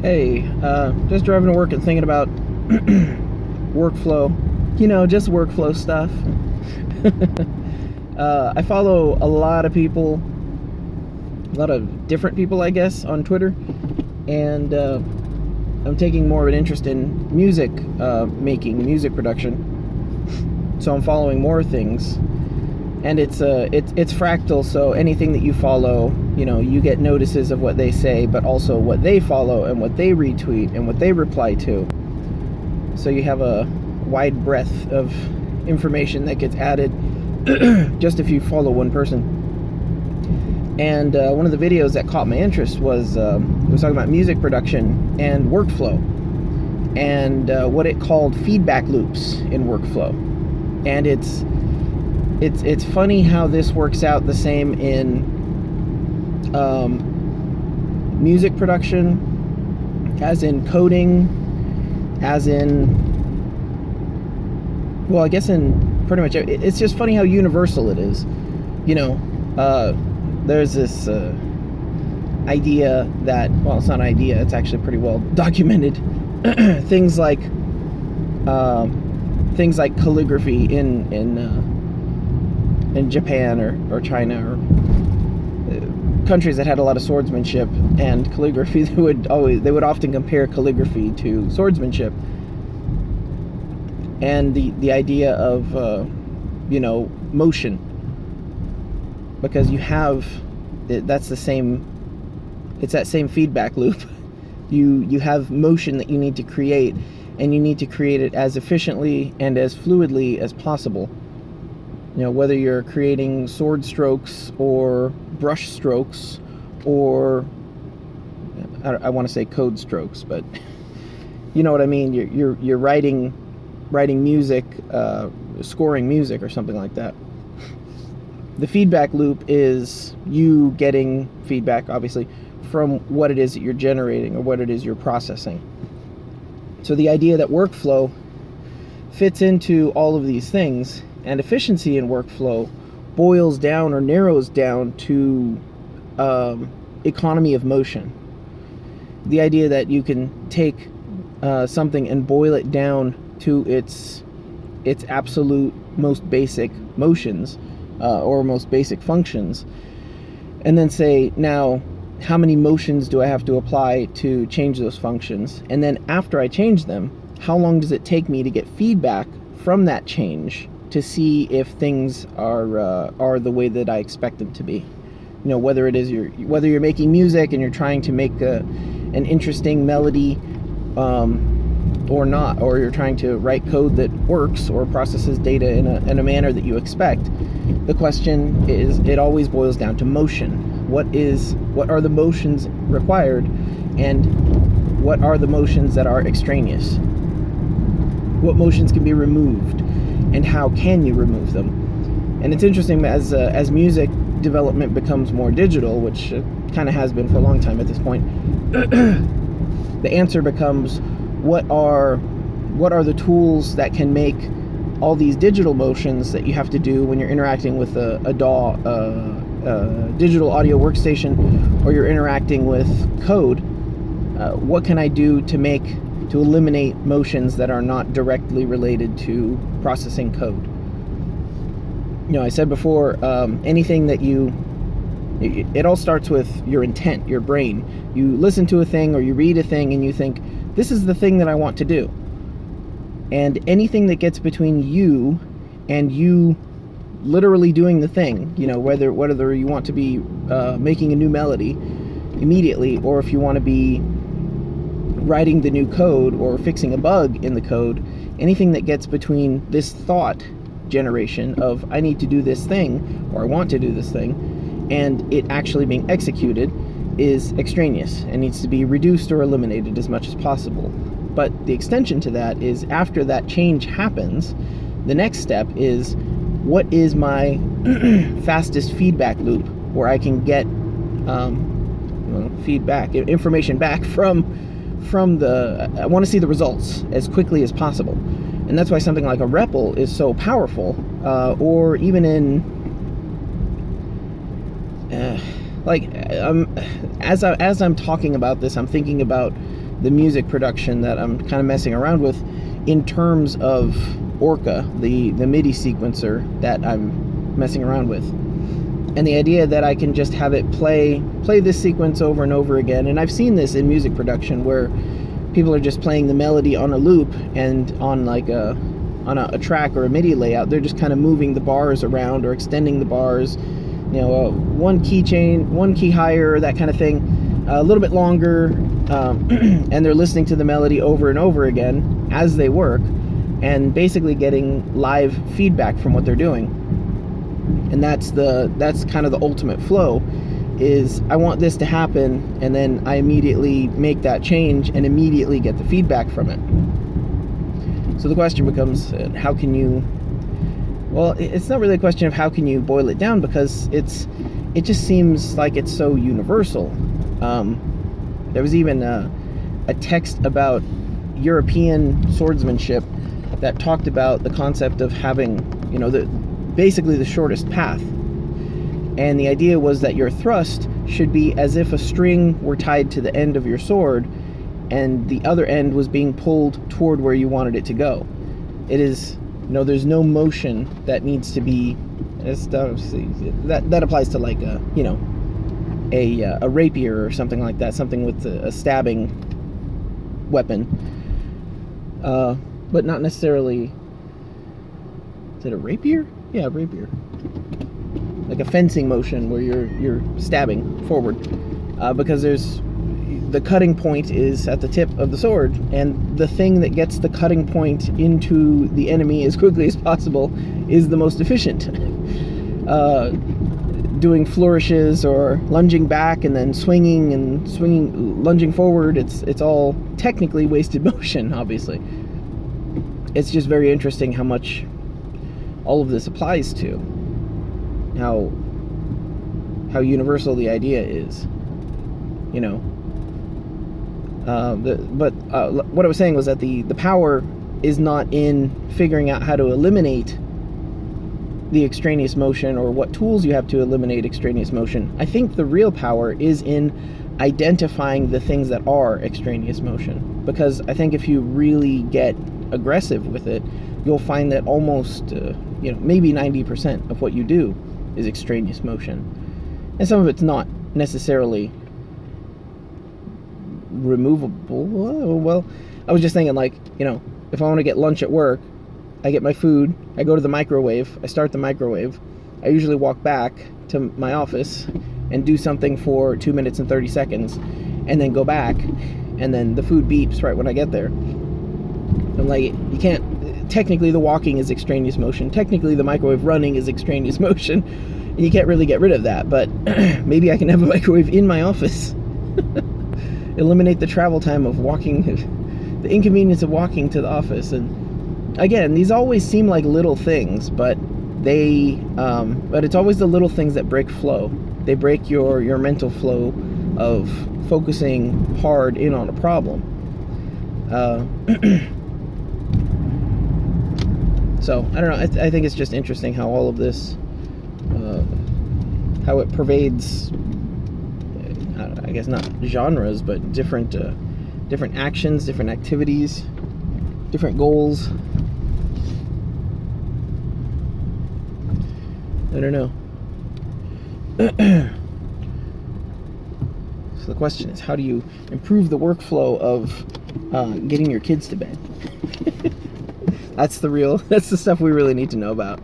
Hey, just driving to work and thinking about workflow. Just workflow stuff. I follow a lot of people, a lot of different people, I guess, on Twitter, and I'm taking more of an interest in music making, music production. So I'm following more things, and it's fractal. So anything that you follow, you get notices of what they say, but also what they follow and what they retweet and what they reply to. So you have a wide breadth of information that gets added just if you follow one person. And one of the videos that caught my interest was talking about music production and workflow, and what it called feedback loops in workflow. And it's funny how this works out the same in music production, as in coding, as in, well, I guess in pretty much, it's just funny how universal it is. There's this idea that, well, it's not an idea, it's actually pretty well documented. things like calligraphy in Japan or China, or countries that had a lot of swordsmanship and calligraphy. They would often compare calligraphy to swordsmanship, and the idea of motion, because you have it's that same feedback loop. You have motion that you need to create, and you need to create it as efficiently and as fluidly as possible. Whether you're creating sword strokes or brush strokes, or I want to say code strokes, but you know what I mean. You're writing music, scoring music or something like that. The feedback loop is you getting feedback, obviously, from what it is that you're generating or what it is you're processing. So the idea that workflow fits into all of these things, and efficiency in workflow boils down or narrows down to economy of motion. The idea that you can take something and boil it down to its absolute most basic motions, or most basic functions, and then say, now, how many motions do I have to apply to change those functions? And then after I change them, how long does it take me to get feedback from that change to see if things are the way that I expect them to be? Whether you're making music and you're trying to make an interesting melody, or not, or you're trying to write code that works or processes data in a manner that you expect. The question is, it always boils down to motion. What are the motions required, and what are the motions that are extraneous? What motions can be removed, and how can you remove them? And it's interesting, as music development becomes more digital, which it kind of has been for a long time at this point, the answer becomes, what are the tools that can make all these digital motions that you have to do when you're interacting with a DAW, digital audio workstation, or you're interacting with code? What can I do to eliminate motions that are not directly related to processing code? I said before, anything that it all starts with your intent, your brain. You listen to a thing or you read a thing and you think, this is the thing that I want to do. And anything that gets between you and you literally doing the thing, whether you want to be making a new melody immediately, or if you want to be writing the new code or fixing a bug in the code, anything that gets between this thought generation of, I need to do this thing, or I want to do this thing, and it actually being executed, is extraneous and needs to be reduced or eliminated as much as possible. But the extension to that is, after that change happens, the next step is, what is my fastest feedback loop where I can get feedback, information back from I want to see the results as quickly as possible. And that's why something like a REPL is so powerful, or even in as I'm talking about this, I'm thinking about the music production that I'm kind of messing around with in terms of Orca, the MIDI sequencer that I'm messing around with. And the idea that I can just have it play this sequence over and over again. And I've seen this in music production where people are just playing the melody on a loop, and on like a track or a MIDI layout, they're just kind of moving the bars around or extending the bars, you know, one key higher, that kind of thing, a little bit longer, and they're listening to the melody over and over again as they work, and basically getting live feedback from what they're doing. And that's kind of the ultimate flow, is I want this to happen, and then I immediately make that change and immediately get the feedback from it. So the question becomes, how can you... Well, it's not really a question of how can you boil it down, because it just seems like it's so universal. There was even a text about European swordsmanship that talked about the concept of having, you know, basically the shortest path. And the idea was that your thrust should be as if a string were tied to the end of your sword, and the other end was being pulled toward where you wanted it to go. It is, you know, there's no motion that needs to be, that applies to like a, you know, a rapier or something like that, something with a stabbing weapon, but not necessarily, is it a rapier? Yeah, a rapier. Like a fencing motion where you're stabbing forward, because the cutting point is at the tip of the sword, and the thing that gets the cutting point into the enemy as quickly as possible is the most efficient. Doing flourishes or lunging back and then swinging, lunging forward, it's all technically wasted motion, obviously. It's just very interesting how much all of this applies to, how universal the idea is, you know. What I was saying was that the power is not in figuring out how to eliminate the extraneous motion or what tools you have to eliminate extraneous motion. I think the real power is in identifying the things that are extraneous motion, because I think if you really get aggressive with it, you'll find that almost you know, maybe 90% of what you do is extraneous motion, and some of it's not necessarily removable. Well, I was just thinking, like, you know, if I want to get lunch at work, I get my food, I go to the microwave, I start the microwave, I usually walk back to my office and do something for 2 minutes and 30 seconds, and then go back, and then the food beeps right when I get there. I'm like, you can't, technically the walking is extraneous motion, technically the microwave running is extraneous motion, and you can't really get rid of that, but maybe I can have a microwave in my office. Eliminate the travel time of walking, the inconvenience of walking to the office. And again, these always seem like little things, but but it's always the little things that break flow. They break your mental flow of focusing hard in on a problem. So I don't know. I think it's just interesting how all of this, how it pervades, I guess not genres, but different actions, different activities, different goals. I don't know. So the question is, how do you improve the workflow of getting your kids to bed? That's the stuff we really need to know about.